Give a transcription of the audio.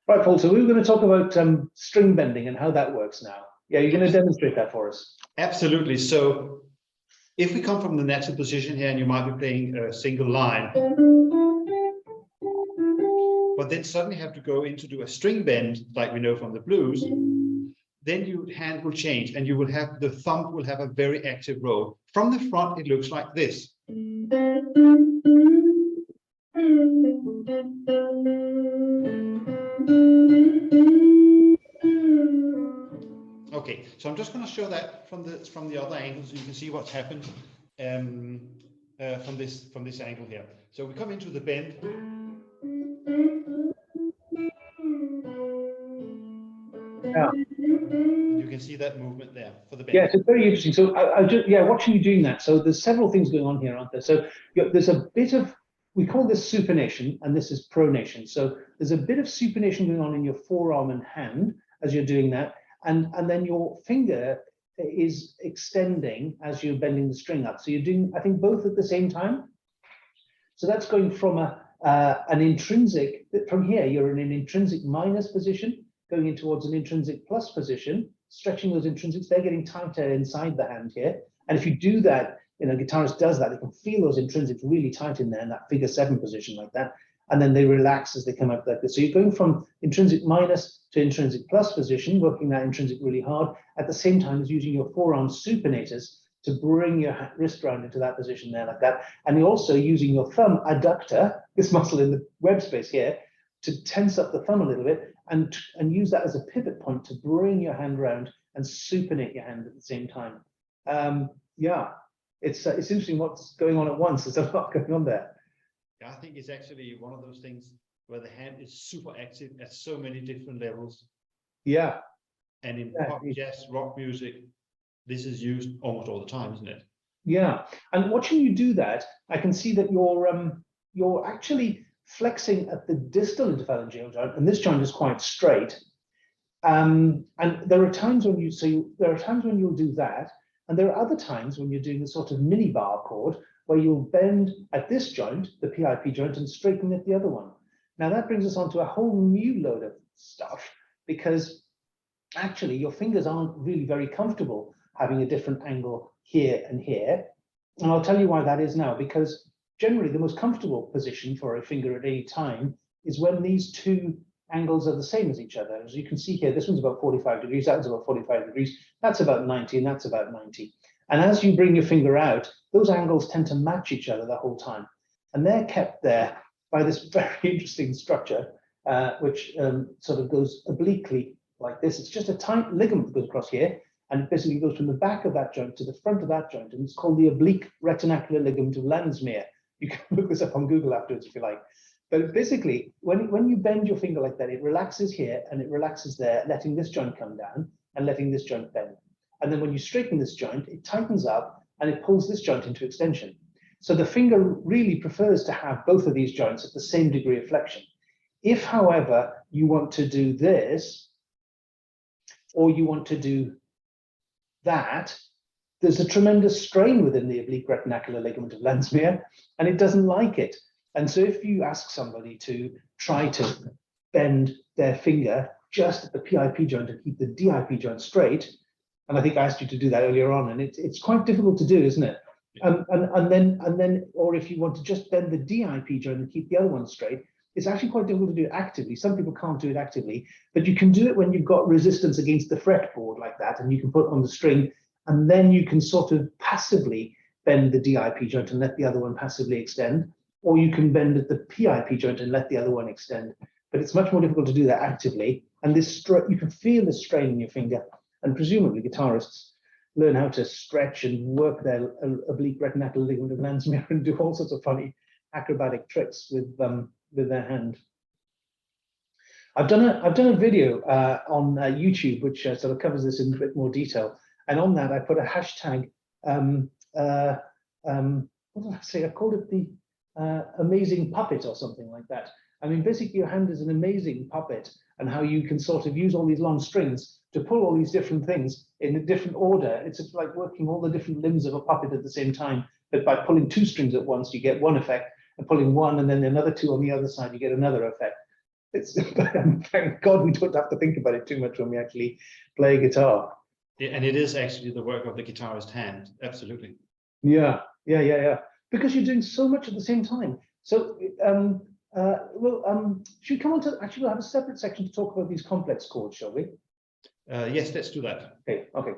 Right, Paul, so we were going to talk about string bending and how that works now. Yeah, you're going to demonstrate that for us. Absolutely. So if we come from the natural position here and you might be playing a single line, but then suddenly have to go in to do a string bend like we know from the blues, then your hand will change and you will have the thumb will have a very active role. From the front, it looks like this. Okay, so I'm just going to show that from the other angle so you can see what's happened from this angle here. So we come into the bend. Yeah. You can see that movement there for the bend. Yeah, it's very interesting. So I just, yeah, watching you doing that. So there's several things going on here, aren't there? So there's a bit of, we call this supination and this is pronation. So there's a bit of supination going on in your forearm and hand as you're doing that. And then your finger is extending as you're bending the string up. So you're doing, I think, both at the same time. So that's going from an intrinsic, from here, you're in an intrinsic minus position, going in towards an intrinsic plus position, stretching those intrinsics, they're getting tighter inside the hand here. And if you do that, a guitarist does that, they can feel those intrinsics really tight in there in that figure 7 position like that. And then they relax as they come up like this. So you're going from intrinsic minus to intrinsic plus position, working that intrinsic really hard, at the same time as using your forearm supinators to bring your wrist round into that position there like that. And you're also using your thumb adductor, this muscle in the web space here, to tense up the thumb a little bit and use that as a pivot point to bring your hand round and supinate your hand at the same time. Yeah, it's interesting what's going on at once. There's a lot going on there. Yeah, I think it's actually one of those things where the hand is super active at so many different levels. Yeah. And in pop, jazz, rock music, this is used almost all the time, isn't it? Yeah. And watching you do that, I can see that you're actually flexing at the distal interphalangeal joint, and this joint is quite straight. And there are times when you'll do that, and there are other times when you're doing a sort of mini bar chord where you'll bend at this joint, the PIP joint, and straighten at the other one. Now that brings us on to a whole new load of stuff, because actually your fingers aren't really very comfortable having a different angle here and here. And I'll tell you why that is now, because generally the most comfortable position for a finger at any time is when these two angles are the same as each other. As you can see here, this one's about 45 degrees, that one's about 45 degrees, that's about 90, and that's about 90. And as you bring your finger out, those angles tend to match each other the whole time. And they're kept there by this very interesting structure, which sort of goes obliquely like this. It's just a tight ligament that goes across here, and basically goes from the back of that joint to the front of that joint, and it's called the oblique retinacular ligament of Landsmeer. You can look this up on Google afterwards if you like. But basically, when you bend your finger like that, it relaxes here and it relaxes there, letting this joint come down and letting this joint bend. And then when you straighten this joint, it tightens up and it pulls this joint into extension. So the finger really prefers to have both of these joints at the same degree of flexion. If, however, you want to do this, or you want to do that, there's a tremendous strain within the oblique retinacular ligament of Landsmeer, and it doesn't like it. And so if you ask somebody to try to bend their finger just at the PIP joint and keep the DIP joint straight, and I think I asked you to do that earlier on, and it's quite difficult to do, isn't it? And then, or if you want to just bend the DIP joint and keep the other one straight, it's actually quite difficult to do it actively. Some people can't do it actively, but you can do it when you've got resistance against the fretboard like that, and you can put on the string, and then you can sort of passively bend the DIP joint and let the other one passively extend, or you can bend at the PIP joint and let the other one extend. But it's much more difficult to do that actively, and this you can feel the strain in your finger, and presumably guitarists learn how to stretch and work their oblique retinacular ligament of Landsmeer and do all sorts of funny acrobatic tricks with their hand. I've done a video on YouTube which sort of covers this in a bit more detail, and on that I put a hashtag. What did I say? I called it the amazing puppet or something like that. I mean, basically your hand is an amazing puppet, and how you can sort of use all these long strings to pull all these different things in a different order. It's like working all the different limbs of a puppet at the same time, but by pulling 2 strings at once, you get one effect, and pulling one and then another 2 on the other side, you get another effect. It's thank God we don't have to think about it too much when we actually play guitar. Yeah, and it is actually the work of the guitarist hand. Absolutely. Yeah, because you're doing so much at the same time. So should we come on to, actually we'll have a separate section to talk about these complex chords, shall we? Yes, let's do that. Okay.